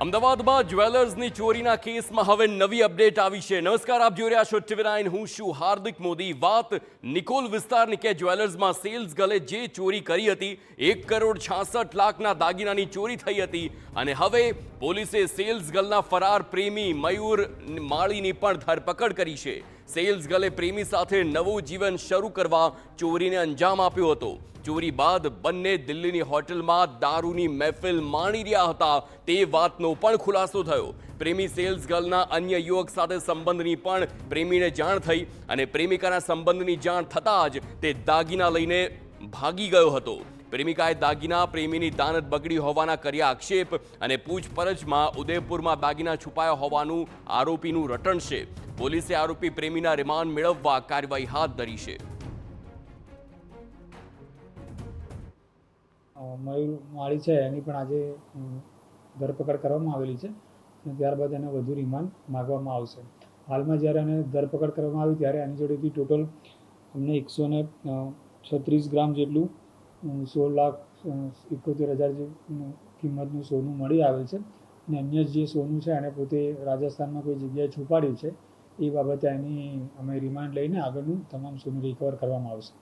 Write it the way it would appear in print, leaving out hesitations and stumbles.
અમદાવાદમાં જ્વેલર્સની ચોરીના કેસમાં હવે નવી અપડેટ આવી છે। નમસ્કાર, આપ જોઈ રહ્યા છો TV9। હું છું હાર્દિક મોદી। વાત નિકોલ વિસ્તારની કે જ્વેલર્સમાં સેલ્સ ગર્લે જે ચોરી કરી હતી, 1,66,00,000ના દાગીનાની ચોરી થઈ હતી અને હવે પોલીસે સેલ્સ ગર્લના ફરાર પ્રેમી મયુર માળીની પણ ધરપકડ કરી છે। સેલ્સ ગર્લે પ્રેમી સાથે નવું જીવન શરૂ કરવા ચોરીને અંજામ આપ્યો હતો। ચોરી બાદ બંને દિલ્હીની હોટલમાં દારૂની મહેફિલ માણી રહ્યા હતા તે વાતનો પણ ખુલાસો થયો। પ્રેમી સેલ્સ ગર્લના અન્ય યુવક સાથે સંબંધની પણ પ્રેમીને જાણ થઈ અને પ્રેમિકાના સંબંધની જાણ થતાં જ તે દાગીના લઈને ભાગી ગયો હતો। પ્રેમિકાએ દાગીના પ્રેમીની દાનત બગડી હોવાના કર્યા આક્ષેપ અને પૂછપરછમાં ઉદયપુરમાં દાગીના છુપાયા હોવાનું આરોપીનું રટણ છે। પોલીસે આરોપી પ્રેમીના રિમાન્ડ મેળવવા કાર્યવાહી હાથ ધરી છે। મયુર માળી છે એની પણ આજે ધરપકડ કરવામાં આવેલી છે અને ત્યારબાદ એને વધુ રિમાન્ડ માગવામાં આવશે। હાલમાં જ્યારે એને ધરપકડ કરવામાં આવી ત્યારે એની જોડેથી ટોટલ અમને 136 ગ્રામ જેટલું 16,71,000 જે કિંમતનું સોનું મળી આવેલ છે અને અન્ય જે સોનું છે એને પોતે રાજસ્થાનમાં કોઈ જગ્યાએ છુપાડ્યું છે એ બાબતે એની અમે રિમાન્ડ લઈને આગળનું તમામ સોનું રિકવર કરવામાં આવશે।